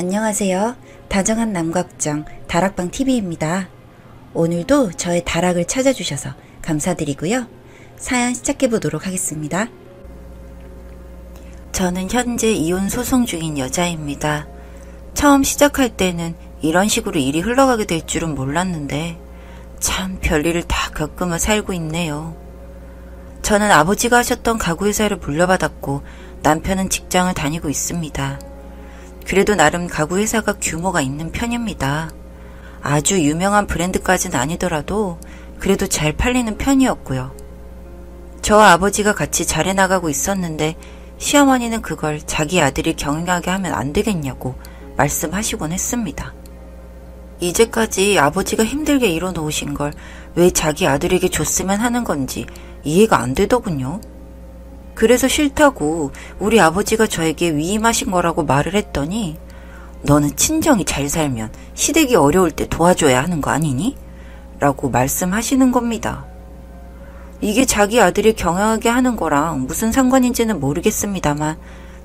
안녕하세요. 다정한 남걱정 다락방TV입니다. 오늘도 저의 다락을 찾아주셔서 감사드리고요. 사연 시작해보도록 하겠습니다. 저는 현재 이혼 소송 중인 여자입니다. 처음 시작할 때는 이런 식으로 일이 흘러가게 될 줄은 몰랐는데 참 별일을 다 겪으며 살고 있네요. 저는 아버지가 하셨던 가구회사를 물려받았고 남편은 직장을 다니고 있습니다. 그래도 나름 가구회사가 규모가 있는 편입니다. 아주 유명한 브랜드까지는 아니더라도 그래도 잘 팔리는 편이었고요. 저와 아버지가 같이 잘해나가고 있었는데 시어머니는 그걸 자기 아들이 경영하게 하면 안 되겠냐고 말씀하시곤 했습니다. 이제까지 아버지가 힘들게 이뤄놓으신 걸 왜 자기 아들에게 줬으면 하는 건지 이해가 안 되더군요. 그래서 싫다고 우리 아버지가 저에게 위임하신 거라고 말을 했더니 너는 친정이 잘 살면 시댁이 어려울 때 도와줘야 하는 거 아니니? 라고 말씀하시는 겁니다. 이게 자기 아들이 경영하게 하는 거랑 무슨 상관인지는 모르겠습니다만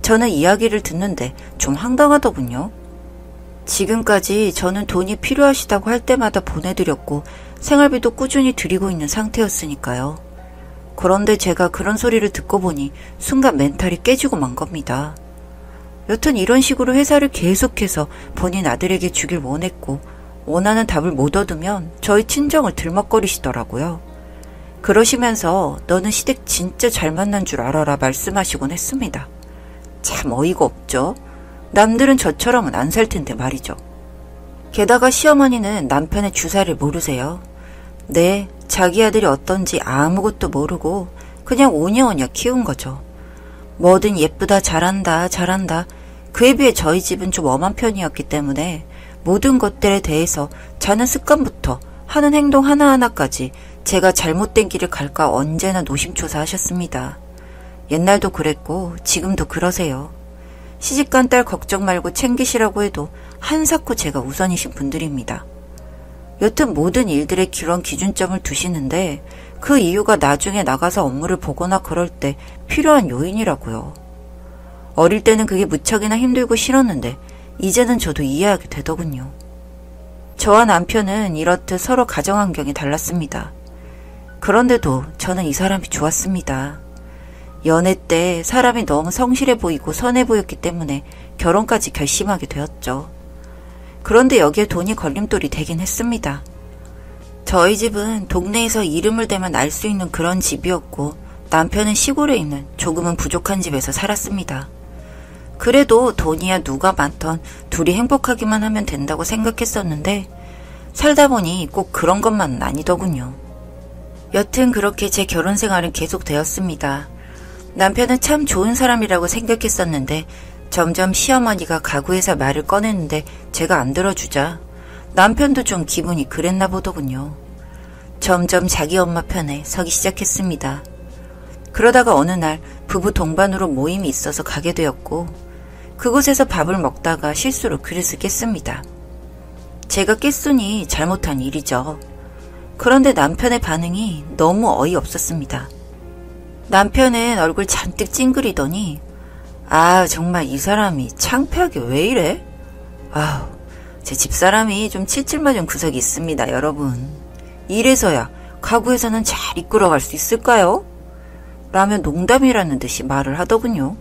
저는 이야기를 듣는데 좀 황당하더군요. 지금까지 저는 돈이 필요하시다고 할 때마다 보내드렸고 생활비도 꾸준히 드리고 있는 상태였으니까요. 그런데 제가 그런 소리를 듣고 보니 순간 멘탈이 깨지고 만 겁니다. 여튼 이런 식으로 회사를 계속해서 본인 아들에게 주길 원했고 원하는 답을 못 얻으면 저희 친정을 들먹거리시더라고요. 그러시면서 너는 시댁 진짜 잘 만난 줄 알아라 말씀하시곤 했습니다. 참 어이가 없죠. 남들은 저처럼은 안 살 텐데 말이죠. 게다가 시어머니는 남편의 주사를 모르세요. 네, 자기 아들이 어떤지 아무것도 모르고 그냥 오냐오냐 키운 거죠. 뭐든 예쁘다, 잘한다. 그에 비해 저희 집은 좀 엄한 편이었기 때문에 모든 것들에 대해서 자는 습관부터 하는 행동 하나하나까지 제가 잘못된 길을 갈까 언제나 노심초사하셨습니다. 옛날도 그랬고 지금도 그러세요. 시집간 딸 걱정 말고 챙기시라고 해도 한사코 제가 우선이신 분들입니다. 여튼 모든 일들에 그런 기준점을 두시는데 그 이유가 나중에 나가서 업무를 보거나 그럴 때 필요한 요인이라고요. 어릴 때는 그게 무척이나 힘들고 싫었는데 이제는 저도 이해하게 되더군요. 저와 남편은 이렇듯 서로 가정환경이 달랐습니다. 그런데도 저는 이 사람이 좋았습니다. 연애 때 사람이 너무 성실해 보이고 선해 보였기 때문에 결혼까지 결심하게 되었죠. 그런데 여기에 돈이 걸림돌이 되긴 했습니다. 저희 집은 동네에서 이름을 대면 알 수 있는 그런 집이었고 남편은 시골에 있는 조금은 부족한 집에서 살았습니다. 그래도 돈이야 누가 많던 둘이 행복하기만 하면 된다고 생각했었는데 살다 보니 꼭 그런 것만은 아니더군요. 여튼 그렇게 제 결혼 생활은 계속되었습니다. 남편은 참 좋은 사람이라고 생각했었는데 점점 시어머니가 가구회사 말을 꺼냈는데 제가 안 들어주자 남편도 좀 기분이 그랬나 보더군요. 점점 자기 엄마 편에 서기 시작했습니다. 그러다가 어느 날 부부 동반으로 모임이 있어서 가게 되었고 그곳에서 밥을 먹다가 실수로 그릇을 깼습니다. 제가 깼으니 잘못한 일이죠. 그런데 남편의 반응이 너무 어이없었습니다. 남편은 얼굴 잔뜩 찡그리더니 아 정말 이 사람이 창피하게 왜 이래? 아우 제 집사람이 좀 칠칠맞은 구석이 있습니다 여러분. 이래서야 가구에서는 잘 이끌어갈 수 있을까요? 라며 농담이라는 듯이 말을 하더군요.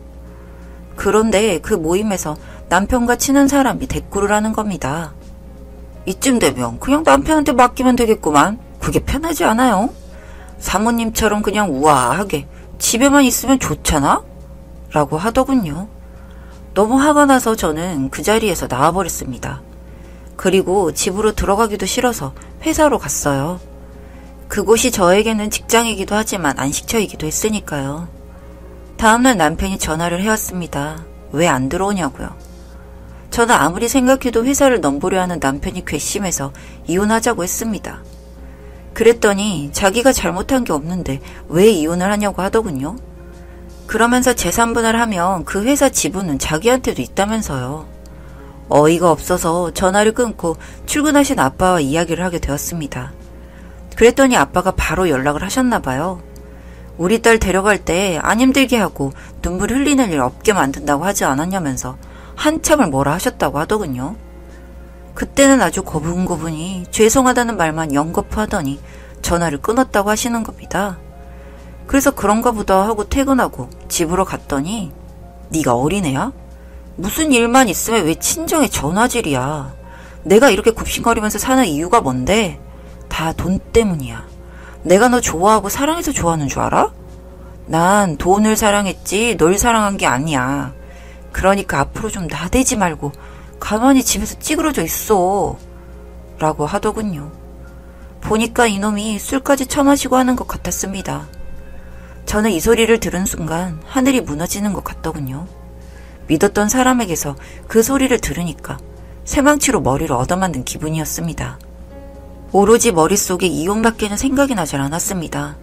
그런데 그 모임에서 남편과 친한 사람이 대꾸를 하는 겁니다. 이쯤 되면 그냥 남편한테 맡기면 되겠구만. 그게 편하지 않아요? 사모님처럼 그냥 우아하게 집에만 있으면 좋잖아? 라고 하더군요. 너무 화가 나서 저는 그 자리에서 나와버렸습니다. 그리고 집으로 들어가기도 싫어서 회사로 갔어요. 그곳이 저에게는 직장이기도 하지만 안식처이기도 했으니까요. 다음날 남편이 전화를 해왔습니다. 왜 안 들어오냐고요. 저는 아무리 생각해도 회사를 넘보려 하는 남편이 괘씸해서 이혼하자고 했습니다. 그랬더니 자기가 잘못한 게 없는데 왜 이혼을 하냐고 하더군요. 그러면서 재산분할 하면 그 회사 지분은 자기한테도 있다면서요. 어이가 없어서 전화를 끊고 출근하신 아빠와 이야기를 하게 되었습니다. 그랬더니 아빠가 바로 연락을 하셨나 봐요. 우리 딸 데려갈 때 안 힘들게 하고 눈물 흘리는 일 없게 만든다고 하지 않았냐면서 한참을 뭐라 하셨다고 하더군요. 그때는 아주 고분고분히 죄송하다는 말만 연거푸하더니 전화를 끊었다고 하시는 겁니다. 그래서 그런가 보다 하고 퇴근하고 집으로 갔더니 네가 어린애야? 무슨 일만 있으면 왜 친정에 전화질이야. 내가 이렇게 굽신거리면서 사는 이유가 뭔데? 다 돈 때문이야. 내가 너 좋아하고 사랑해서 좋아하는 줄 알아? 난 돈을 사랑했지 널 사랑한 게 아니야. 그러니까 앞으로 좀 나대지 말고 가만히 집에서 찌그러져 있어. 라고 하더군요. 보니까 이놈이 술까지 처마시고 하는 것 같았습니다. 저는 이 소리를 들은 순간 하늘이 무너지는 것 같더군요. 믿었던 사람에게서 그 소리를 들으니까 쇠망치로 머리를 얻어맞는 기분이었습니다. 오로지 머릿속에 이혼밖에는 생각이 나질 않았습니다.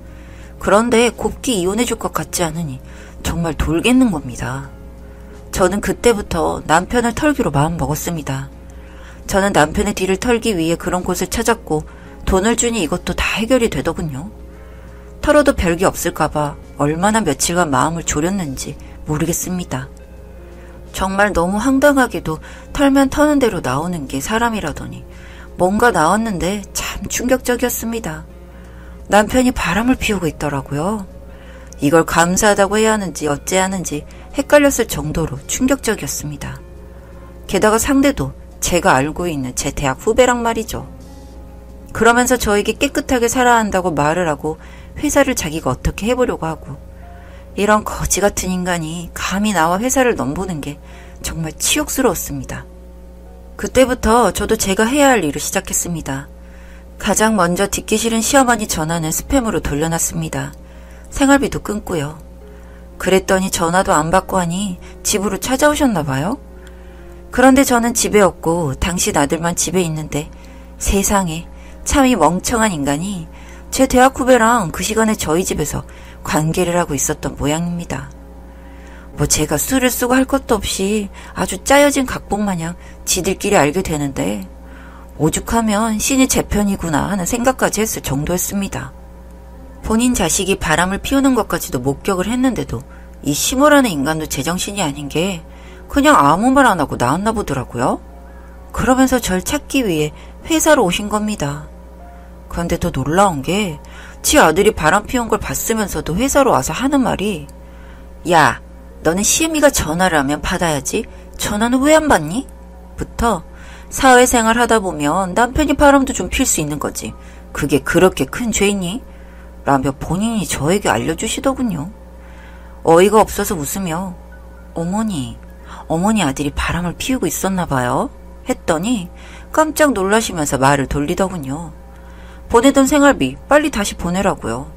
그런데 곱게 이혼해줄 것 같지 않으니 정말 돌겠는 겁니다. 저는 그때부터 남편을 털기로 마음먹었습니다. 저는 남편의 뒤를 털기 위해 그런 곳을 찾았고 돈을 주니 이것도 다 해결이 되더군요. 털어도 별게 없을까봐 얼마나 며칠간 마음을 졸였는지 모르겠습니다. 정말 너무 황당하게도 털면 터는 대로 나오는 게 사람이라더니 뭔가 나왔는데 참 충격적이었습니다. 남편이 바람을 피우고 있더라고요. 이걸 감사하다고 해야 하는지 어째야 하는지 헷갈렸을 정도로 충격적이었습니다. 게다가 상대도 제가 알고 있는 제 대학 후배랑 말이죠. 그러면서 저에게 깨끗하게 살아야 한다고 말을 하고 회사를 자기가 어떻게 해보려고 하고 이런 거지 같은 인간이 감히 나와 회사를 넘보는 게 정말 치욕스러웠습니다. 그때부터 저도 제가 해야 할 일을 시작했습니다. 가장 먼저 듣기 싫은 시어머니 전화는 스팸으로 돌려놨습니다. 생활비도 끊고요. 그랬더니 전화도 안 받고 하니 집으로 찾아오셨나 봐요. 그런데 저는 집에 없고 당신 아들만 집에 있는데 세상에 참 이 멍청한 인간이 제 대학 후배랑 그 시간에 저희 집에서 관계를 하고 있었던 모양입니다. 뭐 제가 술을 쓰고 할 것도 없이 아주 짜여진 각본 마냥 지들끼리 알게 되는데 오죽하면 신이 제 편이구나 하는 생각까지 했을 정도였습니다. 본인 자식이 바람을 피우는 것까지도 목격을 했는데도 이 시모라는 인간도 제정신이 아닌 게 그냥 아무 말 안 하고 나왔나 보더라고요. 그러면서 절 찾기 위해 회사로 오신 겁니다. 그런데 더 놀라운 게 지 아들이 바람 피운 걸 봤으면서도 회사로 와서 하는 말이 야, 너는 시애미가 전화를 하면 받아야지 전화는 왜 안 받니? 부터 사회생활 하다 보면 남편이 바람도 좀 필 수 있는 거지. 그게 그렇게 큰 죄니? 라며 본인이 저에게 알려주시더군요. 어이가 없어서 웃으며 어머니 아들이 바람을 피우고 있었나 봐요. 했더니 깜짝 놀라시면서 말을 돌리더군요. 보내던 생활비 빨리 다시 보내라고요.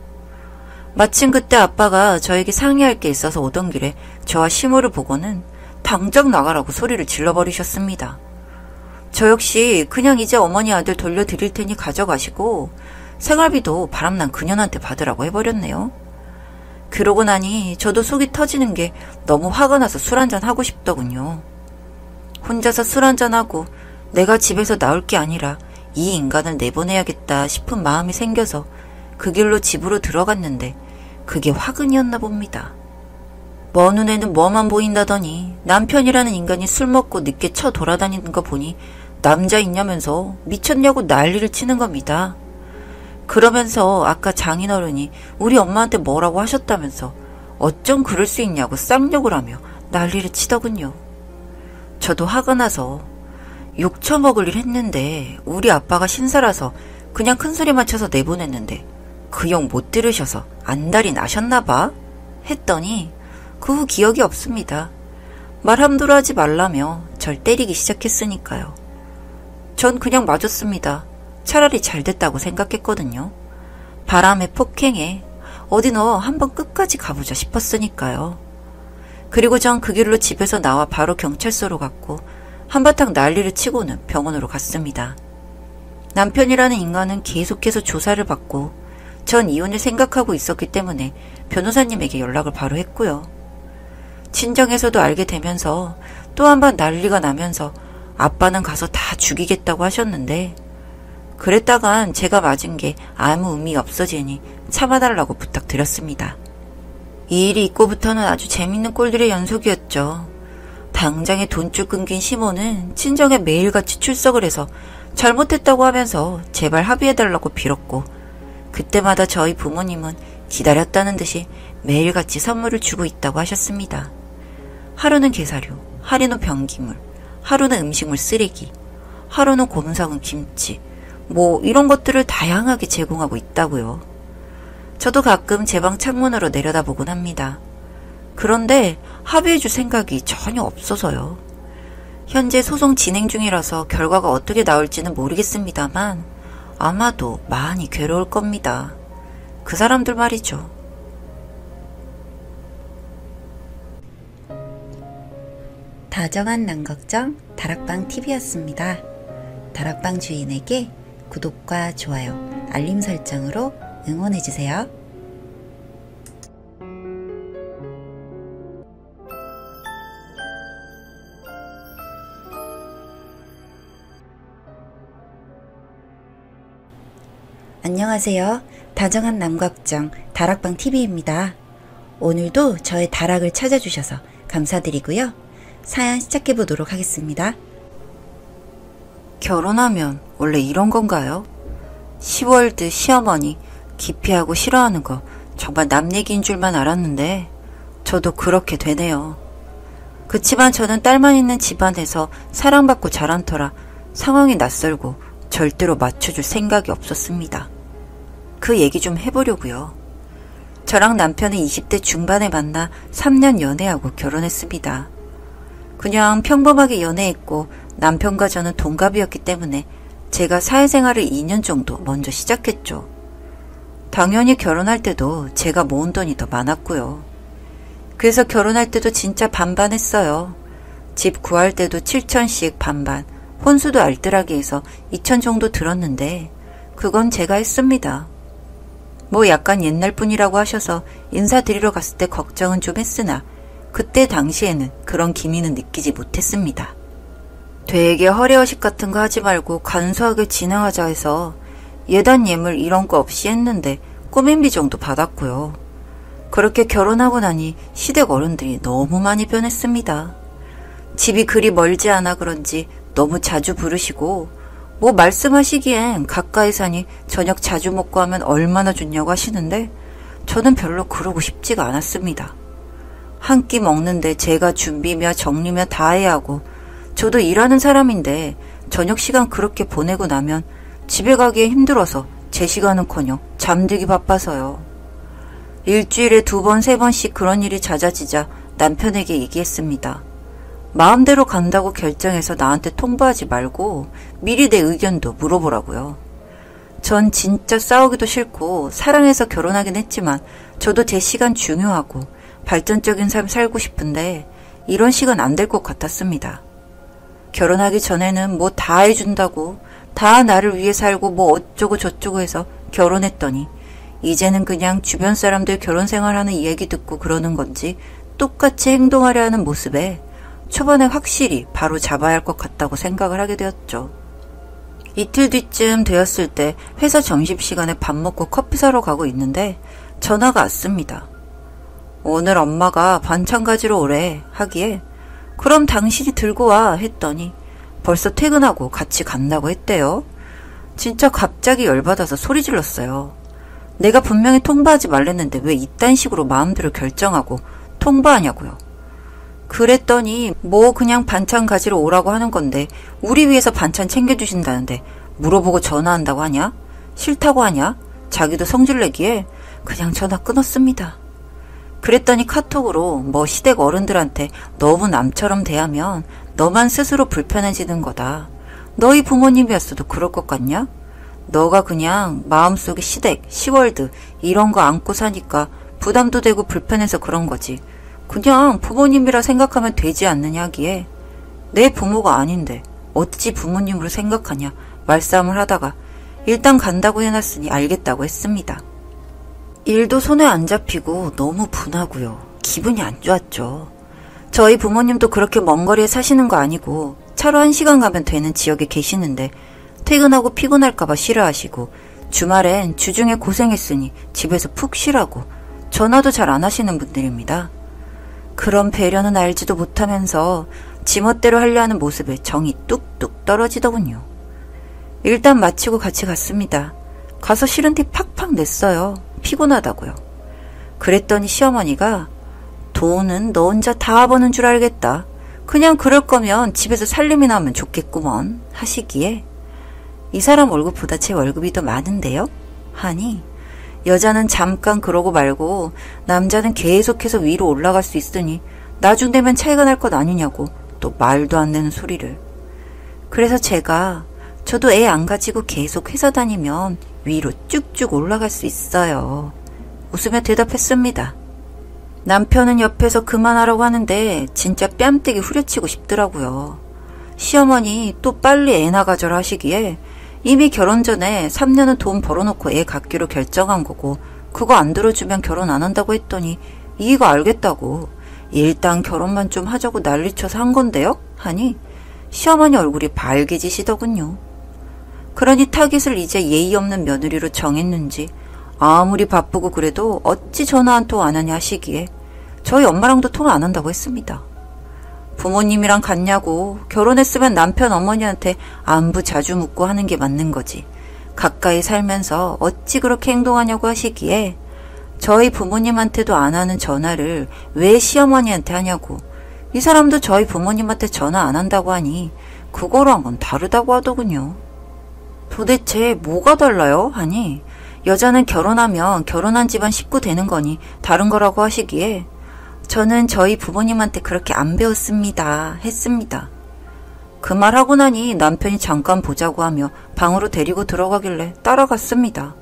마침 그때 아빠가 저에게 상의할 게 있어서 오던 길에 저와 시모를 보고는 당장 나가라고 소리를 질러버리셨습니다. 저 역시 그냥 이제 어머니 아들 돌려드릴 테니 가져가시고 생활비도 바람난 그년한테 받으라고 해버렸네요. 그러고 나니 저도 속이 터지는 게 너무 화가 나서 술 한잔 하고 싶더군요. 혼자서 술 한잔하고 내가 집에서 나올 게 아니라 이 인간을 내보내야겠다 싶은 마음이 생겨서 그 길로 집으로 들어갔는데 그게 화근이었나 봅니다. 먼 눈에는 뭐만 보인다더니 남편이라는 인간이 술 먹고 늦게 쳐 돌아다니는 거 보니 남자 있냐면서 미쳤냐고 난리를 치는 겁니다. 그러면서 아까 장인어른이 우리 엄마한테 뭐라고 하셨다면서 어쩜 그럴 수 있냐고 쌍욕을 하며 난리를 치더군요. 저도 화가 나서 욕 처먹을 일 했는데 우리 아빠가 신사라서 그냥 큰소리만 쳐서 내보냈는데 그 욕 못 들으셔서 안달이 나셨나봐? 했더니 그 후 기억이 없습니다. 말 함부로 하지 말라며 절 때리기 시작했으니까요. 전 그냥 맞았습니다. 차라리 잘 됐다고 생각했거든요. 바람에 폭행에 어디 너 한번 끝까지 가보자 싶었으니까요. 그리고 전 그 길로 집에서 나와 바로 경찰서로 갔고 한바탕 난리를 치고는 병원으로 갔습니다. 남편이라는 인간은 계속해서 조사를 받고 전 이혼을 생각하고 있었기 때문에 변호사님에게 연락을 바로 했고요. 친정에서도 알게 되면서 또 한 번 난리가 나면서 아빠는 가서 다 죽이겠다고 하셨는데 그랬다간 제가 맞은 게 아무 의미 없어지니 참아달라고 부탁드렸습니다. 이 일이 있고부터는 아주 재밌는 꼴들의 연속이었죠. 당장에 돈줄 끊긴 시모는 친정에 매일같이 출석을 해서 잘못했다고 하면서 제발 합의해달라고 빌었고, 그때마다 저희 부모님은 기다렸다는 듯이 매일같이 선물을 주고 있다고 하셨습니다. 하루는 게사료, 하루는 변기물, 하루는 음식물 쓰레기, 하루는 곰삭은 김치, 뭐 이런 것들을 다양하게 제공하고 있다고요. 저도 가끔 제 방 창문으로 내려다보곤 합니다. 그런데 합의해줄 생각이 전혀 없어서요. 현재 소송 진행 중이라서 결과가 어떻게 나올지는 모르겠습니다만 아마도 많이 괴로울 겁니다. 그 사람들 말이죠. 다정한 남걱정 다락방 TV였습니다. 다락방 주인에게 구독과 좋아요, 알림 설정으로 응원해주세요. 안녕하세요. 다정한 남걱정 다락방 TV입니다. 오늘도 저의 다락을 찾아주셔서 감사드리고요. 사연 시작해보도록 하겠습니다. 결혼하면 원래 이런 건가요? 시월드 시어머니 기피하고 싫어하는 거 정말 남 얘기인 줄만 알았는데 저도 그렇게 되네요. 그치만 저는 딸만 있는 집안에서 사랑받고 자란 터라 상황이 낯설고 절대로 맞춰줄 생각이 없었습니다. 그 얘기 좀 해보려고요. 저랑 남편은 20대 중반에 만나 3년 연애하고 결혼했습니다. 그냥 평범하게 연애했고 남편과 저는 동갑이었기 때문에 제가 사회생활을 2년 정도 먼저 시작했죠. 당연히 결혼할 때도 제가 모은 돈이 더 많았고요. 그래서 결혼할 때도 진짜 반반했어요. 집 구할 때도 7천씩 반반, 혼수도 알뜰하게 해서 2천 정도 들었는데 그건 제가 했습니다. 뭐 약간 옛날 분이라고 하셔서 인사드리러 갔을 때 걱정은 좀 했으나 그때 당시에는 그런 기미는 느끼지 못했습니다. 되게 허례허식 같은 거 하지 말고 간소하게 진행하자 해서 예단 예물 이런 거 없이 했는데 꾸민비 정도 받았고요. 그렇게 결혼하고 나니 시댁 어른들이 너무 많이 변했습니다. 집이 그리 멀지 않아 그런지 너무 자주 부르시고 뭐 말씀하시기엔 가까이 사니 저녁 자주 먹고 하면 얼마나 좋냐고 하시는데 저는 별로 그러고 싶지가 않았습니다. 한 끼 먹는데 제가 준비며 정리며 다 해야 하고 저도 일하는 사람인데 저녁 시간 그렇게 보내고 나면 집에 가기에 힘들어서 제 시간은커녕 잠들기 바빠서요. 일주일에 2번, 3번씩 그런 일이 잦아지자 남편에게 얘기했습니다. 마음대로 간다고 결정해서 나한테 통보하지 말고 미리 내 의견도 물어보라고요. 전 진짜 싸우기도 싫고 사랑해서 결혼하긴 했지만 저도 제 시간 중요하고 발전적인 삶 살고 싶은데 이런 식은 안 될 것 같았습니다. 결혼하기 전에는 뭐 다 해준다고 다 나를 위해 살고 뭐 어쩌고 저쩌고 해서 결혼했더니 이제는 그냥 주변 사람들 결혼 생활하는 이야기 듣고 그러는 건지 똑같이 행동하려 하는 모습에 초반에 확실히 바로 잡아야 할 것 같다고 생각을 하게 되었죠. 이틀 뒤쯤 되었을 때 회사 점심시간에 밥 먹고 커피 사러 가고 있는데 전화가 왔습니다. 오늘 엄마가 반찬 가지러 오래 하기에 그럼 당신이 들고 와 했더니 벌써 퇴근하고 같이 간다고 했대요. 진짜 갑자기 열받아서 소리 질렀어요. 내가 분명히 통보하지 말랬는데 왜 이딴 식으로 마음대로 결정하고 통보하냐고요. 그랬더니 뭐 그냥 반찬 가지러 오라고 하는 건데 우리 위해서 반찬 챙겨주신다는데 물어보고 전화한다고 하냐? 싫다고 하냐? 자기도 성질내기에 그냥 전화 끊었습니다. 그랬더니 카톡으로 뭐 시댁 어른들한테 너무 남처럼 대하면 너만 스스로 불편해지는 거다. 너희 부모님이었어도 그럴 것 같냐? 너가 그냥 마음속에 시댁, 시월드 이런 거 안고 사니까 부담도 되고 불편해서 그런 거지. 그냥 부모님이라 생각하면 되지 않느냐 하기에 내 부모가 아닌데 어찌 부모님으로 생각하냐 말싸움을 하다가 일단 간다고 해놨으니 알겠다고 했습니다. 일도 손에 안 잡히고 너무 분하고요. 기분이 안 좋았죠. 저희 부모님도 그렇게 먼 거리에 사시는 거 아니고 차로 1시간 가면 되는 지역에 계시는데 퇴근하고 피곤할까봐 싫어하시고 주말엔 주중에 고생했으니 집에서 푹 쉬라고 전화도 잘 안 하시는 분들입니다. 그런 배려는 알지도 못하면서 지멋대로 하려 하는 모습에 정이 뚝뚝 떨어지더군요. 일단 마치고 같이 갔습니다. 가서 싫은 티 팍팍 냈어요. 피곤하다고요. 그랬더니 시어머니가 돈은 너 혼자 다 버는 줄 알겠다. 그냥 그럴 거면 집에서 살림이나 하면 좋겠구먼 하시기에 이 사람 월급보다 제 월급이 더 많은데요? 하니 여자는 잠깐 그러고 말고 남자는 계속해서 위로 올라갈 수 있으니 나중 되면 차이가 날 것 아니냐고 또 말도 안 되는 소리를. 그래서 제가 저도 애 안 가지고 계속 회사 다니면 위로 쭉쭉 올라갈 수 있어요. 웃으며 대답했습니다. 남편은 옆에서 그만하라고 하는데 진짜 뺨때기 후려치고 싶더라고요. 시어머니 또 빨리 애 나가져라 하시기에 이미 결혼 전에 3년은 돈 벌어놓고 애 갖기로 결정한 거고 그거 안 들어주면 결혼 안 한다고 했더니 이가 알겠다고 일단 결혼만 좀 하자고 난리쳐서 한 건데요? 하니 시어머니 얼굴이 발개지시더군요. 그러니 타깃을 이제 예의 없는 며느리로 정했는지 아무리 바쁘고 그래도 어찌 전화 한 통 안 하냐 하시기에 저희 엄마랑도 통화 안 한다고 했습니다. 부모님이랑 같냐고 결혼했으면 남편 어머니한테 안부 자주 묻고 하는 게 맞는 거지. 가까이 살면서 어찌 그렇게 행동하냐고 하시기에 저희 부모님한테도 안 하는 전화를 왜 시어머니한테 하냐고. 이 사람도 저희 부모님한테 전화 안 한다고 하니 그거랑 건 다르다고 하더군요. 도대체 뭐가 달라요? 하니 여자는 결혼하면 결혼한 집안 식구 되는 거니 다른 거라고 하시기에 저는 저희 부모님한테 그렇게 안 배웠습니다. 했습니다. 그 말하고 나니 남편이 잠깐 보자고 하며 방으로 데리고 들어가길래 따라갔습니다.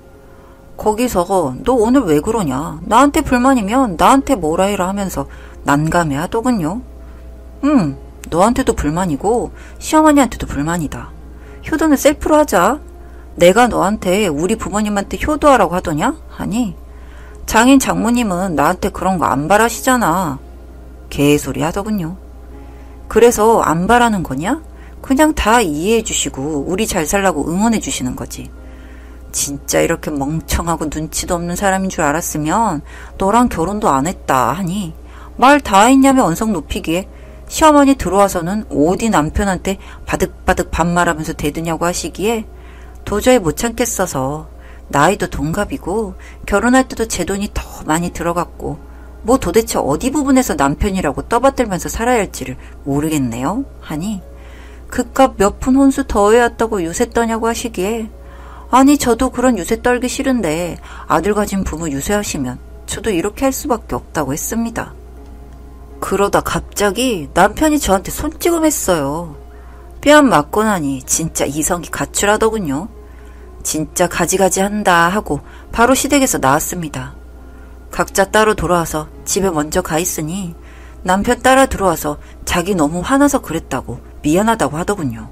거기서 너 오늘 왜 그러냐? 나한테 불만이면 나한테 뭐라 해라 하면서 난감해 하더군요. 너한테도 불만이고 시어머니한테도 불만이다. 효도는 셀프로 하자. 내가 너한테 우리 부모님한테 효도하라고 하더냐? 하니 장인 장모님은 나한테 그런 거 안 바라시잖아. 개소리 하더군요. 그래서 안 바라는 거냐? 그냥 다 이해해 주시고 우리 잘 살라고 응원해 주시는 거지. 진짜 이렇게 멍청하고 눈치도 없는 사람인 줄 알았으면 너랑 결혼도 안 했다 하니 말 다 했냐며 언성 높이기에 시어머니 들어와서는 어디 남편한테 바득바득 반말하면서 대드냐고 하시기에 도저히 못 참겠어서 나이도 동갑이고 결혼할 때도 제 돈이 더 많이 들어갔고 뭐 도대체 어디 부분에서 남편이라고 떠받들면서 살아야 할지를 모르겠네요 하니 그깟 몇 푼 혼수 더 해왔다고 유세 떠냐고 하시기에 아니 저도 그런 유세 떨기 싫은데 아들 가진 부모 유세하시면 저도 이렇게 할 수밖에 없다고 했습니다. 그러다 갑자기 남편이 저한테 손찌검했어요. 뺨 맞고 나니 진짜 이성이 가출하더군요. 진짜 가지가지 한다 하고 바로 시댁에서 나왔습니다. 각자 따로 돌아와서 집에 먼저 가 있으니 남편 따라 들어와서 자기 너무 화나서 그랬다고 미안하다고 하더군요.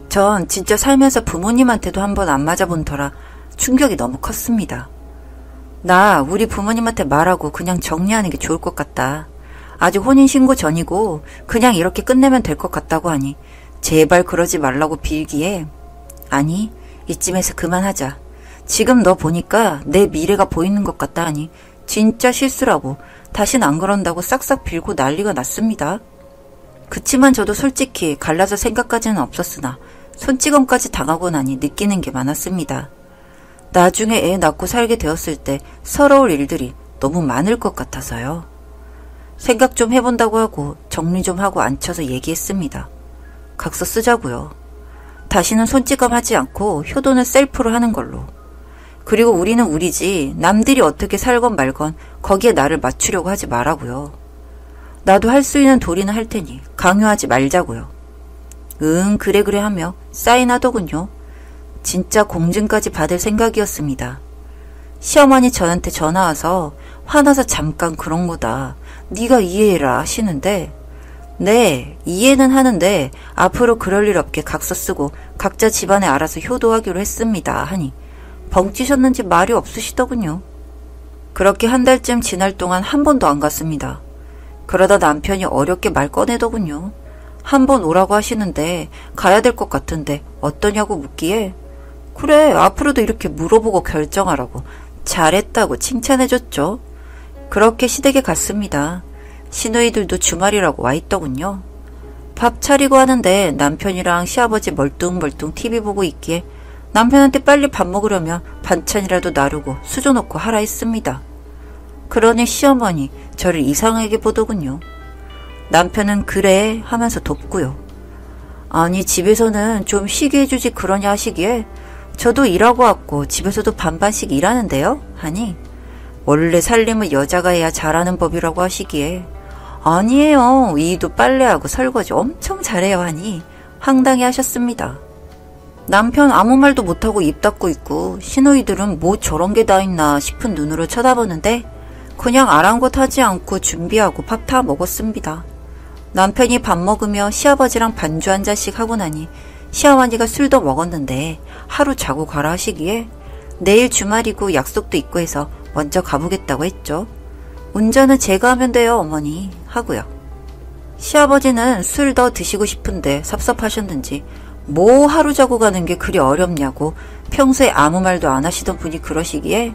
전 진짜 살면서 부모님한테도 한 번 안 맞아본 터라 충격이 너무 컸습니다. 나 우리 부모님한테 말하고 그냥 정리하는 게 좋을 것 같다. 아직 혼인신고 전이고 그냥 이렇게 끝내면 될 것 같다고 하니 제발 그러지 말라고 빌기에 아니 이쯤에서 그만하자. 지금 너 보니까 내 미래가 보이는 것 같다 하니 진짜 실수라고 다신 안 그런다고 싹싹 빌고 난리가 났습니다. 그치만 저도 솔직히 갈라서 생각까지는 없었으나 손찌검까지 당하고 나니 느끼는 게 많았습니다. 나중에 애 낳고 살게 되었을 때 서러울 일들이 너무 많을 것 같아서요. 생각 좀 해본다고 하고 정리 좀 하고 앉혀서 얘기했습니다. 각서 쓰자고요. 다시는 손찌검 하지 않고 효도는 셀프로 하는 걸로. 그리고 우리는 우리지 남들이 어떻게 살건 말건 거기에 나를 맞추려고 하지 말라고요. 나도 할 수 있는 도리는 할 테니 강요하지 말자고요. 응 그래 하며 사인하더군요. 진짜 공증까지 받을 생각이었습니다. 시어머니 저한테 전화와서 화나서 잠깐 그런 거다. 네가 이해해라 하시는데 네 이해는 하는데 앞으로 그럴 일 없게 각서 쓰고 각자 집안에 알아서 효도하기로 했습니다 하니 벙찌셨는지 말이 없으시더군요. 그렇게 한 달쯤 지날 동안 한 번도 안 갔습니다. 그러다 남편이 어렵게 말 꺼내더군요. 한 번 오라고 하시는데 가야 될 것 같은데 어떠냐고 묻기에 그래 앞으로도 이렇게 물어보고 결정하라고 잘했다고 칭찬해줬죠. 그렇게 시댁에 갔습니다. 시누이들도 주말이라고 와 있더군요. 밥 차리고 하는데 남편이랑 시아버지 멀뚱멀뚱 TV 보고 있기에 남편한테 빨리 밥 먹으려면 반찬이라도 나르고 수저 놓고 하라 했습니다. 그러니 시어머니 저를 이상하게 보더군요. 남편은 그래 하면서 돕고요. 아니 집에서는 좀 쉬게 해주지 그러냐 하시기에 저도 일하고 왔고 집에서도 반반씩 일하는데요 하니 원래 살림은 여자가 해야 잘하는 법이라고 하시기에 아니에요. 이도 빨래하고 설거지 엄청 잘해요 하니 황당해 하셨습니다. 남편 아무 말도 못하고 입 닫고 있고 시누이들은 뭐 저런 게 다 있나 싶은 눈으로 쳐다보는데 그냥 아랑곳하지 않고 준비하고 밥 다 먹었습니다. 남편이 밥 먹으며 시아버지랑 반주 한 잔씩 하고 나니 시어머니가 술도 먹었는데 하루 자고 가라 하시기에 내일 주말이고 약속도 있고 해서 먼저 가보겠다고 했죠. 운전은 제가 하면 돼요 어머니 하고요. 시아버지는 술 더 드시고 싶은데 섭섭하셨는지 뭐 하루 자고 가는 게 그리 어렵냐고 평소에 아무 말도 안 하시던 분이 그러시기에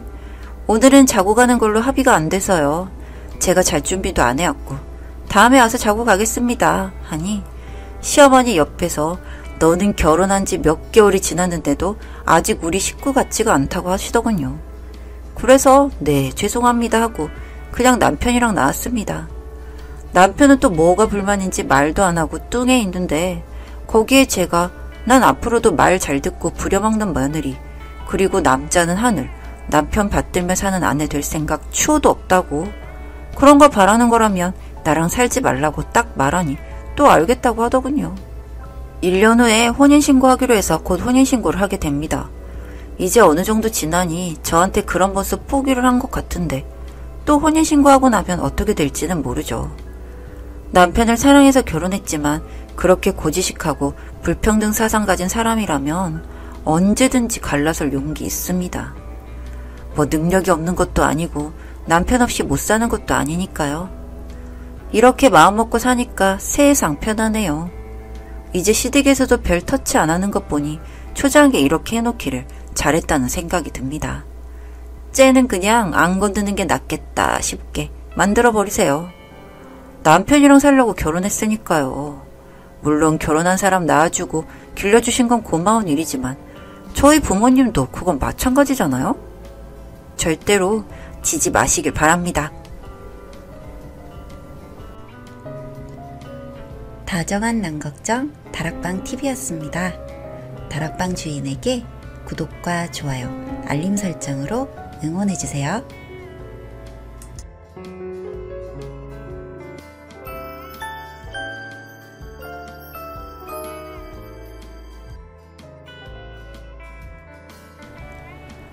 오늘은 자고 가는 걸로 합의가 안 돼서요. 제가 잘 준비도 안 해왔고 다음에 와서 자고 가겠습니다 하니 시어머니 옆에서 너는 결혼한 지 몇 개월이 지났는데도 아직 우리 식구 같지가 않다고 하시더군요. 그래서 네 죄송합니다 하고 그냥 남편이랑 나왔습니다. 남편은 또 뭐가 불만인지 말도 안 하고 뚱해 있는데 거기에 제가 난 앞으로도 말 잘 듣고 부려먹는 며느리 그리고 남자는 하늘 남편 받들며 사는 아내 될 생각 추호도 없다고 그런 걸 바라는 거라면 나랑 살지 말라고 딱 말하니 또 알겠다고 하더군요. 1년 후에 혼인신고하기로 해서 곧 혼인신고를 하게 됩니다. 이제 어느 정도 지나니 저한테 그런 모습 포기를 한 것 같은데 또 혼인신고하고 나면 어떻게 될지는 모르죠. 남편을 사랑해서 결혼했지만 그렇게 고지식하고 불평등 사상 가진 사람이라면 언제든지 갈라설 용기 있습니다. 뭐 능력이 없는 것도 아니고 남편 없이 못 사는 것도 아니니까요. 이렇게 마음먹고 사니까 세상 편하네요. 이제 시댁에서도 별 터치 안 하는 것 보니 초장하게 이렇게 해놓기를 잘했다는 생각이 듭니다. 쟤는 그냥 안 건드는 게 낫겠다 싶게 만들어버리세요. 남편이랑 살려고 결혼했으니까요. 물론 결혼한 사람 낳아주고 길러주신 건 고마운 일이지만 저희 부모님도 그건 마찬가지잖아요. 절대로 지지 마시길 바랍니다. 다정한 남걱정 다락방TV였습니다. 다락방 주인에게 구독과 좋아요, 알림 설정으로 응원해주세요.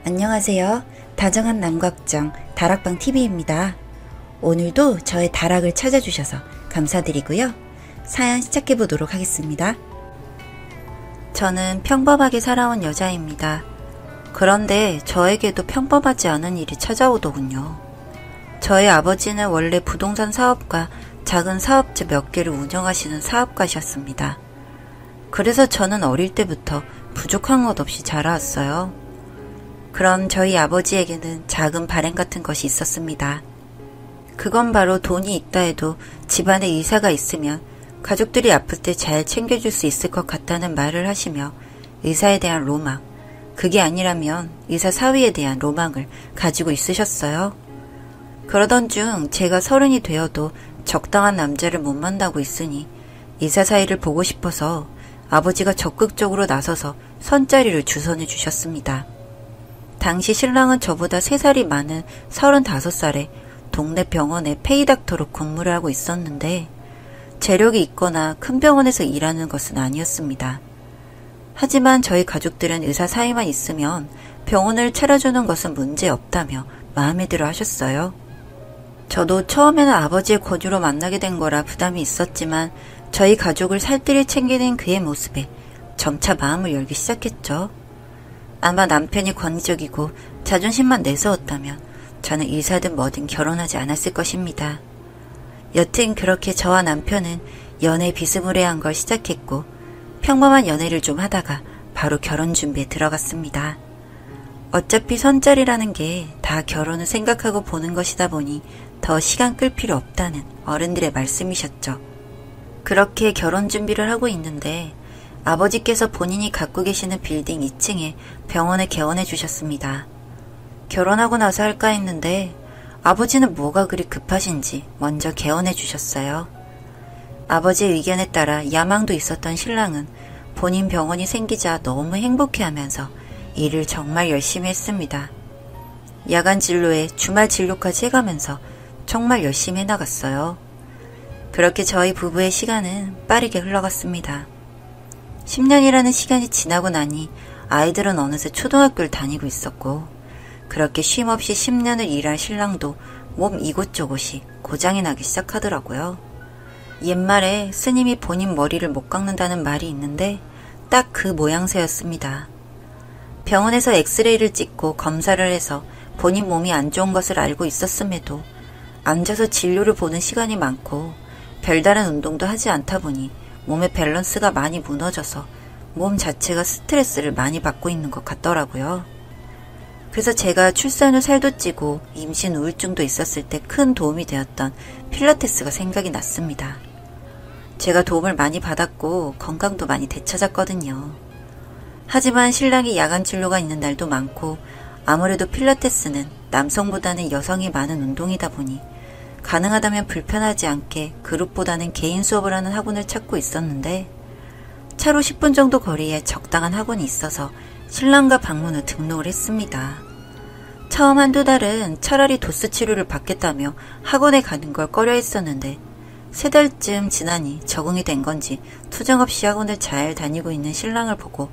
안녕하세요. 다정한 남걱정 다락방TV입니다. 오늘도 저의 다락을 찾아주셔서 감사드리고요. 사연 시작해보도록 하겠습니다. 저는 평범하게 살아온 여자입니다. 그런데 저에게도 평범하지 않은 일이 찾아오더군요. 저희 아버지는 원래 부동산 사업과 작은 사업체 몇 개를 운영하시는 사업가셨습니다. 그래서 저는 어릴 때부터 부족한 것 없이 자라왔어요. 그럼 저희 아버지에게는 작은 바램 같은 것이 있었습니다. 그건 바로 돈이 있다 해도 집안에 의사가 있으면 가족들이 아플 때 잘 챙겨줄 수 있을 것 같다는 말을 하시며 의사에 대한 로망, 그게 아니라면 의사 사위에 대한 로망을 가지고 있으셨어요. 그러던 중 제가 30이 되어도 적당한 남자를 못 만나고 있으니 의사 사위를 보고 싶어서 아버지가 적극적으로 나서서 선자리를 주선해 주셨습니다. 당시 신랑은 저보다 3살이 많은 35살에 동네 병원에 페이닥터로 근무를 하고 있었는데 재력이 있거나 큰 병원에서 일하는 것은 아니었습니다. 하지만 저희 가족들은 의사 사위만 있으면 병원을 차려주는 것은 문제없다며 마음에 들어 하셨어요. 저도 처음에는 아버지의 권유로 만나게 된 거라 부담이 있었지만 저희 가족을 살뜰히 챙기는 그의 모습에 점차 마음을 열기 시작했죠. 아마 남편이 권위적이고 자존심만 내세웠다면 저는 의사든 뭐든 결혼하지 않았을 것입니다. 여튼 그렇게 저와 남편은 연애 비스무리한 걸 시작했고 평범한 연애를 좀 하다가 바로 결혼 준비에 들어갔습니다. 어차피 선짜리라는 게 다 결혼을 생각하고 보는 것이다 보니 더 시간 끌 필요 없다는 어른들의 말씀이셨죠. 그렇게 결혼 준비를 하고 있는데 아버지께서 본인이 갖고 계시는 빌딩 2층에 병원을 개원해 주셨습니다. 결혼하고 나서 할까 했는데 아버지는 뭐가 그리 급하신지 먼저 개원해 주셨어요. 아버지의 의견에 따라 야망도 있었던 신랑은 본인 병원이 생기자 너무 행복해하면서 일을 정말 열심히 했습니다. 야간 진료에 주말 진료까지 해가면서 정말 열심히 해나갔어요. 그렇게 저희 부부의 시간은 빠르게 흘러갔습니다. 10년이라는 시간이 지나고 나니 아이들은 어느새 초등학교를 다니고 있었고 그렇게 쉼없이 10년을 일할 신랑도 몸 이곳저곳이 고장이 나기 시작하더라고요. 옛말에 스님이 본인 머리를 못 깎는다는 말이 있는데 딱 그 모양새였습니다. 병원에서 엑스레이를 찍고 검사를 해서 본인 몸이 안 좋은 것을 알고 있었음에도 앉아서 진료를 보는 시간이 많고 별다른 운동도 하지 않다 보니 몸의 밸런스가 많이 무너져서 몸 자체가 스트레스를 많이 받고 있는 것 같더라고요. 그래서 제가 출산 후 살도 찌고 임신 우울증도 있었을 때 큰 도움이 되었던 필라테스가 생각이 났습니다. 제가 도움을 많이 받았고 건강도 많이 되찾았거든요. 하지만 신랑이 야간 진료가 있는 날도 많고 아무래도 필라테스는 남성보다는 여성이 많은 운동이다 보니 가능하다면 불편하지 않게 그룹보다는 개인 수업을 하는 학원을 찾고 있었는데 차로 10분 정도 거리에 적당한 학원이 있어서 신랑과 방문 후 등록을 했습니다. 처음 한두 달은 차라리 도수 치료를 받겠다며 학원에 가는 걸 꺼려 했었는데 3달쯤 지나니 적응이 된 건지 투정없이 학원을 잘 다니고 있는 신랑을 보고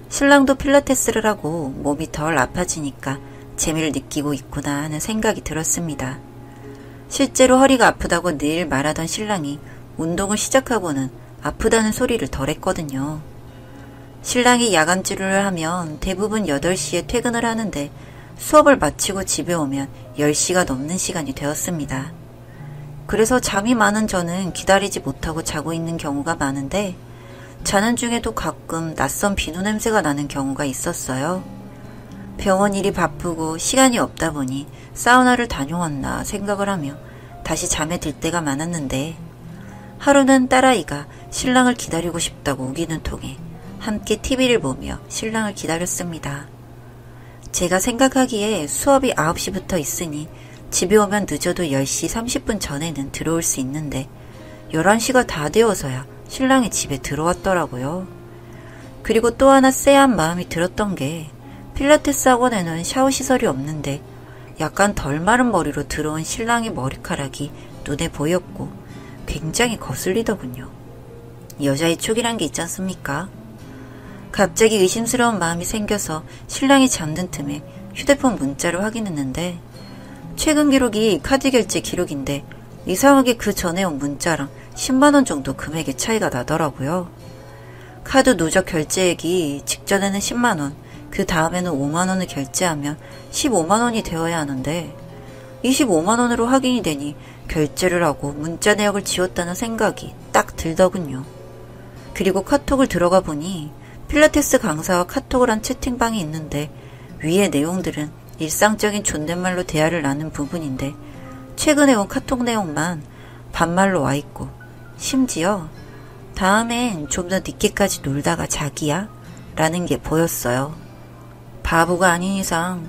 신랑도 필라테스를 하고 몸이 덜 아파지니까 재미를 느끼고 있구나 하는 생각이 들었습니다. 실제로 허리가 아프다고 늘 말하던 신랑이 운동을 시작하고는 아프다는 소리를 덜 했거든요. 신랑이 야간 진료를 하면 대부분 8시에 퇴근을 하는데 수업을 마치고 집에 오면 10시가 넘는 시간이 되었습니다. 그래서 잠이 많은 저는 기다리지 못하고 자고 있는 경우가 많은데 자는 중에도 가끔 낯선 비누 냄새가 나는 경우가 있었어요. 병원 일이 바쁘고 시간이 없다 보니 사우나를 다녀왔나 생각을 하며 다시 잠에 들 때가 많았는데 하루는 딸아이가 신랑을 기다리고 싶다고 우기는 통에 함께 TV를 보며 신랑을 기다렸습니다. 제가 생각하기에 수업이 9시부터 있으니 집에 오면 늦어도 10시 30분 전에는 들어올 수 있는데 11시가 다 되어서야 신랑이 집에 들어왔더라고요. 그리고 또 하나 쎄한 마음이 들었던 게 필라테스 학원에는 샤워 시설이 없는데 약간 덜 마른 머리로 들어온 신랑의 머리카락이 눈에 보였고 굉장히 거슬리더군요. 여자의 촉이란 게 있지 않습니까? 갑자기 의심스러운 마음이 생겨서 신랑이 잠든 틈에 휴대폰 문자를 확인했는데 최근 기록이 카드 결제 기록인데 이상하게 그 전에 온 문자랑 10만원 정도 금액의 차이가 나더라고요. 카드 누적 결제액이 직전에는 10만원, 그 다음에는 5만원을 결제하면 15만원이 되어야 하는데 25만원으로 확인이 되니 결제를 하고 문자 내역을 지웠다는 생각이 딱 들더군요. 그리고 카톡을 들어가 보니 필라테스 강사와 카톡을 한 채팅방이 있는데 위의 내용들은 일상적인 존댓말로 대화를 나눈 부분인데 최근에 온 카톡 내용만 반말로 와 있고 심지어 다음엔 좀 더 늦게까지 놀다가 자기야? 라는 게 보였어요. 바보가 아닌 이상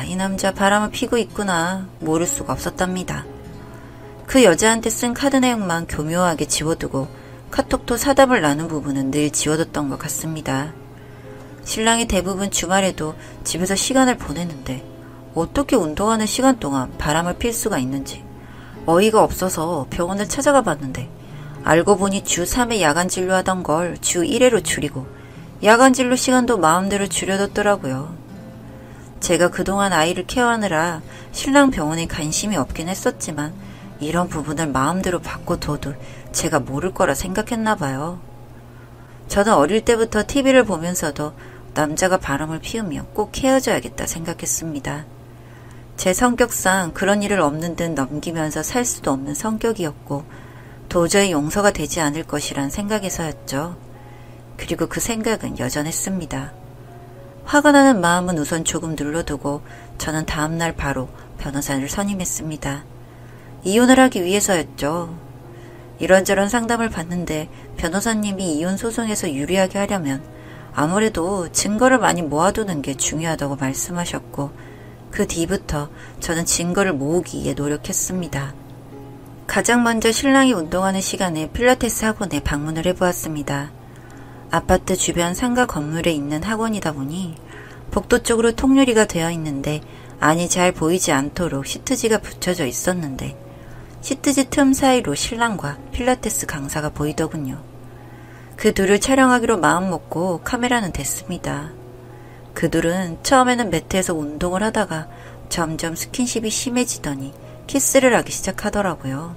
이 남자 바람을 피고 있구나 모를 수가 없었답니다. 그 여자한테 쓴 카드 내용만 교묘하게 지워두고 카톡도 사담을 나눈 부분은 늘 지워뒀던 것 같습니다. 신랑이 대부분 주말에도 집에서 시간을 보내는데 어떻게 운동하는 시간 동안 바람을 필 수가 있는지 어이가 없어서 병원을 찾아가 봤는데 알고 보니 주 3회 야간 진료하던 걸 주 1회로 줄이고 야간 진료 시간도 마음대로 줄여뒀더라고요. 제가 그동안 아이를 케어하느라 신랑 병원에 관심이 없긴 했었지만 이런 부분을 마음대로 바꿔둬도 제가 모를 거라 생각했나 봐요. 저는 어릴 때부터 TV를 보면서도 남자가 바람을 피우면 꼭 헤어져야겠다 생각했습니다. 제 성격상 그런 일을 없는 듯 넘기면서 살 수도 없는 성격이었고 도저히 용서가 되지 않을 것이란 생각에서였죠. 그리고 그 생각은 여전했습니다. 화가 나는 마음은 우선 조금 눌러두고 저는 다음날 바로 변호사를 선임했습니다. 이혼을 하기 위해서였죠. 이런저런 상담을 받는데 변호사님이 이혼 소송에서 유리하게 하려면 아무래도 증거를 많이 모아두는 게 중요하다고 말씀하셨고 그 뒤부터 저는 증거를 모으기 위해 노력했습니다. 가장 먼저 신랑이 운동하는 시간에 필라테스 학원에 방문을 해보았습니다. 아파트 주변 상가 건물에 있는 학원이다 보니 복도 쪽으로 통유리가 되어 있는데 안이 잘 보이지 않도록 시트지가 붙여져 있었는데 시트지 틈 사이로 신랑과 필라테스 강사가 보이더군요. 그 둘을 촬영하기로 마음먹고 카메라는 댔습니다. 그 둘은 처음에는 매트에서 운동을 하다가 점점 스킨십이 심해지더니 키스를 하기 시작하더라고요.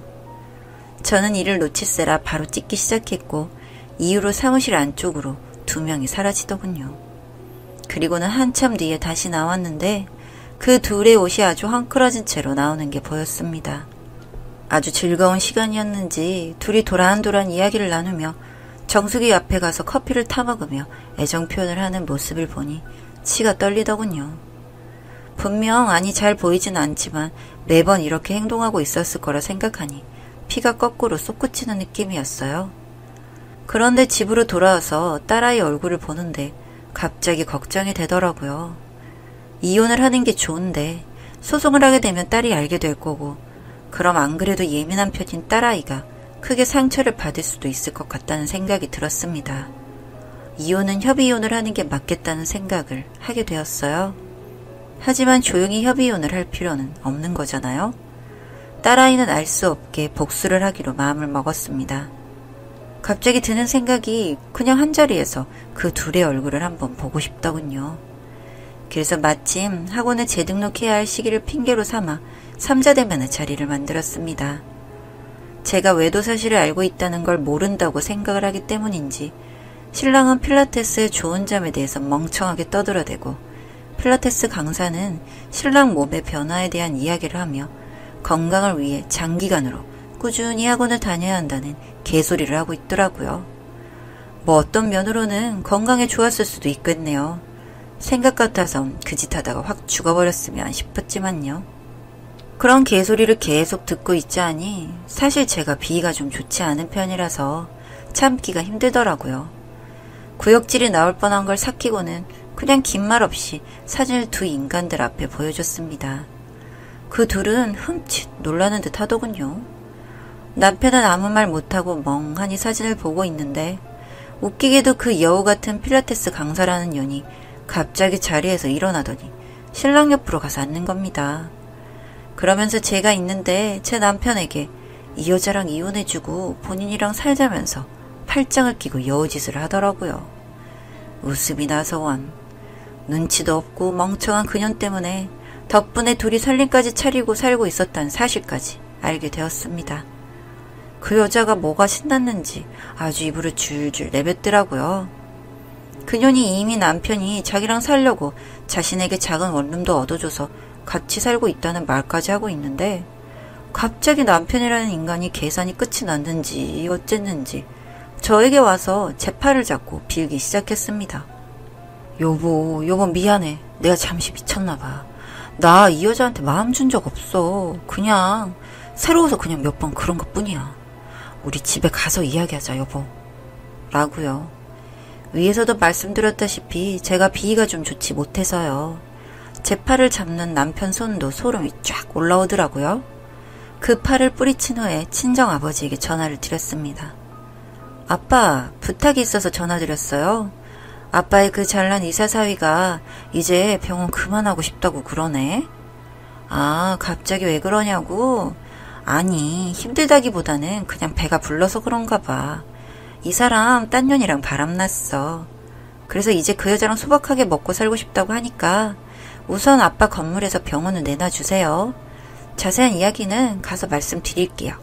저는 이를 놓치세라 바로 찍기 시작했고 이후로 사무실 안쪽으로 두 명이 사라지더군요. 그리고는 한참 뒤에 다시 나왔는데 그 둘의 옷이 아주 헝클어진 채로 나오는 게 보였습니다. 아주 즐거운 시간이었는지 둘이 도란도란 이야기를 나누며 정수기 앞에 가서 커피를 타먹으며 애정 표현을 하는 모습을 보니 치가 떨리더군요. 분명 안이 잘 보이진 않지만 매번 이렇게 행동하고 있었을 거라 생각하니 피가 거꾸로 솟구치는 느낌이었어요. 그런데 집으로 돌아와서 딸아이 얼굴을 보는데 갑자기 걱정이 되더라고요. 이혼을 하는 게 좋은데 소송을 하게 되면 딸이 알게 될 거고 그럼 안 그래도 예민한 편인 딸아이가 크게 상처를 받을 수도 있을 것 같다는 생각이 들었습니다. 이혼은 협의이혼을 하는 게 맞겠다는 생각을 하게 되었어요. 하지만 조용히 협의이혼을 할 필요는 없는 거잖아요. 딸아이는 알 수 없게 복수를 하기로 마음을 먹었습니다. 갑자기 드는 생각이 그냥 한자리에서 그 둘의 얼굴을 한번 보고 싶더군요. 그래서 마침 학원에 재등록해야 할 시기를 핑계로 삼아 삼자대면의 자리를 만들었습니다. 제가 외도 사실을 알고 있다는 걸 모른다고 생각을 하기 때문인지 신랑은 필라테스의 좋은 점에 대해서 멍청하게 떠들어대고 필라테스 강사는 신랑 몸의 변화에 대한 이야기를 하며 건강을 위해 장기간으로 꾸준히 학원을 다녀야 한다는 개소리를 하고 있더라고요. 뭐 어떤 면으로는 건강에 좋았을 수도 있겠네요. 생각 같아선 그 짓 하다가 확 죽어버렸으면 싶었지만요. 그런 개소리를 계속 듣고 있자니 사실 제가 비위가 좀 좋지 않은 편이라서 참기가 힘들더라고요. 구역질이 나올 뻔한 걸 삭히고는 그냥 긴 말 없이 사진을 두 인간들 앞에 보여줬습니다. 그 둘은 흠칫 놀라는 듯 하더군요. 남편은 아무 말 못하고 멍하니 사진을 보고 있는데 웃기게도 그 여우 같은 필라테스 강사라는 년이 갑자기 자리에서 일어나더니 신랑 옆으로 가서 앉는 겁니다. 그러면서 제가 있는데 제 남편에게 이 여자랑 이혼해주고 본인이랑 살자면서 팔짱을 끼고 여우짓을 하더라고요. 웃음이 나서 원. 눈치도 없고 멍청한 그년 때문에 덕분에 둘이 살림까지 차리고 살고 있었다는 사실까지 알게 되었습니다. 그 여자가 뭐가 신났는지 아주 입으로 줄줄 내뱉더라고요. 그년이 이미 남편이 자기랑 살려고 자신에게 작은 원룸도 얻어줘서 같이 살고 있다는 말까지 하고 있는데 갑자기 남편이라는 인간이 계산이 끝이 났는지 어쨌는지 저에게 와서 제 팔을 잡고 빌기 시작했습니다. 여보 미안해. 내가 잠시 미쳤나봐. 나 이 여자한테 마음 준 적 없어. 그냥 새로워서 그냥 몇 번 그런 것뿐이야. 우리 집에 가서 이야기하자 여보. 라고요. 위에서도 말씀드렸다시피 제가 비위가 좀 좋지 못해서요. 제 팔을 잡는 남편 손도 소름이 쫙 올라오더라고요. 그 팔을 뿌리친 후에 친정아버지에게 전화를 드렸습니다. 아빠, 부탁이 있어서 전화드렸어요. 아빠의 그 잘난 의사사위가 이제 병원 그만하고 싶다고 그러네. 아, 갑자기 왜 그러냐고? 아니, 힘들다기보다는 그냥 배가 불러서 그런가 봐. 이 사람 딴 년이랑 바람났어. 그래서 이제 그 여자랑 소박하게 먹고 살고 싶다고 하니까 우선 아빠 건물에서 병원을 내놔주세요. 자세한 이야기는 가서 말씀드릴게요.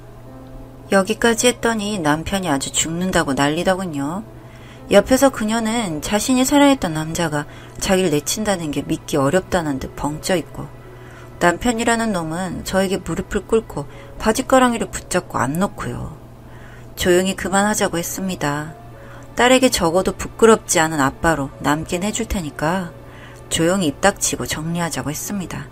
여기까지 했더니 남편이 아주 죽는다고 난리더군요. 옆에서 그녀는 자신이 사랑했던 남자가 자기를 내친다는 게 믿기 어렵다는 듯 벙쪄있고 남편이라는 놈은 저에게 무릎을 꿇고 바짓가랑이를 붙잡고 안 놓고요. 조용히 그만하자고 했습니다. 딸에게 적어도 부끄럽지 않은 아빠로 남긴 해줄 테니까 조용히 입 닥치고 정리하자고 했습니다.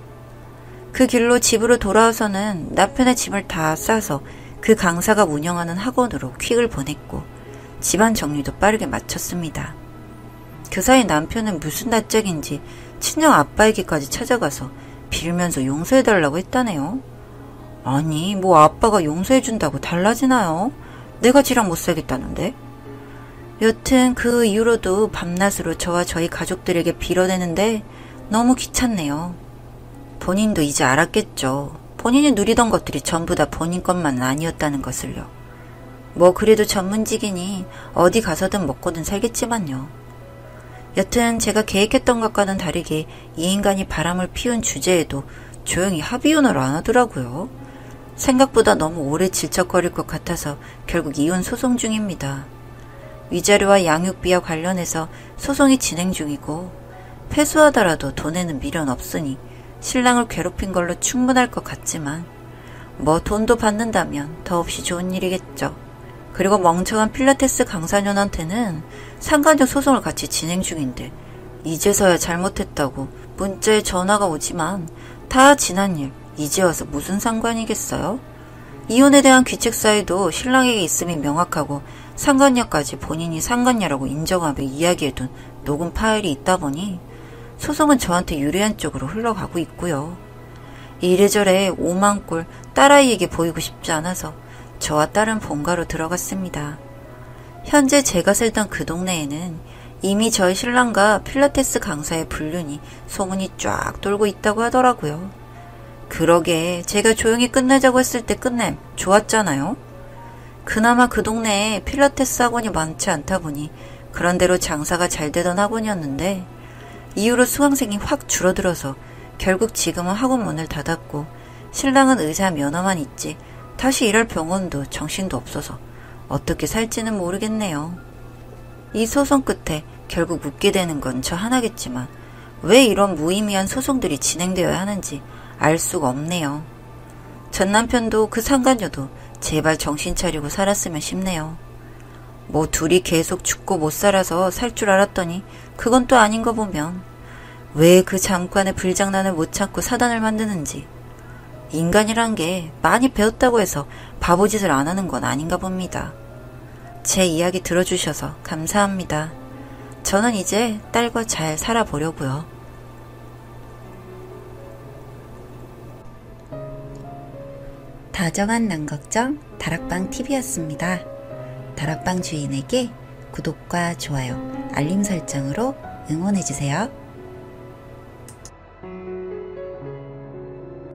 그 길로 집으로 돌아와서는 남편의 짐을 다 싸서 그 강사가 운영하는 학원으로 퀵을 보냈고 집안 정리도 빠르게 마쳤습니다. 그 사이 남편은 무슨 낯짝인지 친정 아빠에게까지 찾아가서 빌면서 용서해달라고 했다네요. 아니, 뭐 아빠가 용서해준다고 달라지나요? 내가 지랑 못 살겠다는데? 여튼 그 이후로도 밤낮으로 저와 저희 가족들에게 빌어대는데 너무 귀찮네요. 본인도 이제 알았겠죠. 본인이 누리던 것들이 전부 다 본인 것만은 아니었다는 것을요. 뭐 그래도 전문직이니 어디 가서든 먹고는 살겠지만요. 여튼 제가 계획했던 것과는 다르게 이 인간이 바람을 피운 주제에도 조용히 합의혼을 안 하더라고요. 생각보다 너무 오래 질척거릴 것 같아서 결국 이혼 소송 중입니다. 위자료와 양육비와 관련해서 소송이 진행 중이고 패소하더라도 돈에는 미련 없으니 신랑을 괴롭힌 걸로 충분할 것 같지만 뭐 돈도 받는다면 더없이 좋은 일이겠죠. 그리고 멍청한 필라테스 강사년한테는 상간녀 소송을 같이 진행 중인데 이제서야 잘못했다고 문자에 전화가 오지만 다 지난 일, 이제 와서 무슨 상관이겠어요? 이혼에 대한 귀책 사유도 신랑에게 있음이 명확하고 상간녀까지 본인이 상간녀라고 인정하며 이야기해둔 녹음 파일이 있다 보니 소송은 저한테 유리한 쪽으로 흘러가고 있고요. 이래저래 오만꼴 딸아이에게 보이고 싶지 않아서 저와 딸은 본가로 들어갔습니다. 현재 제가 살던 그 동네에는 이미 저희 신랑과 필라테스 강사의 불륜이 소문이 쫙 돌고 있다고 하더라고요. 그러게 제가 조용히 끝내자고 했을 때 끝냄 좋았잖아요. 그나마 그 동네에 필라테스 학원이 많지 않다 보니 그런대로 장사가 잘 되던 학원이었는데 이후로 수강생이 확 줄어들어서 결국 지금은 학원 문을 닫았고 신랑은 의사 면허만 있지 다시 일할 병원도 정신도 없어서 어떻게 살지는 모르겠네요. 이 소송 끝에 결국 묻게 되는 건 저 하나겠지만 왜 이런 무의미한 소송들이 진행되어야 하는지 알 수가 없네요. 전 남편도 그 상간녀도 제발 정신 차리고 살았으면 싶네요. 뭐 둘이 계속 죽고 못 살아서 살 줄 알았더니 그건 또 아닌 거 보면 왜 그 잠깐의 불장난을 못 참고 사단을 만드는지 인간이란 게 많이 배웠다고 해서 바보짓을 안 하는 건 아닌가 봅니다. 제 이야기 들어주셔서 감사합니다. 저는 이제 딸과 잘 살아보려고요. 다정한 남걱정 다락방TV였습니다. 다락방 주인에게 구독과 좋아요, 알림 설정으로 응원해주세요.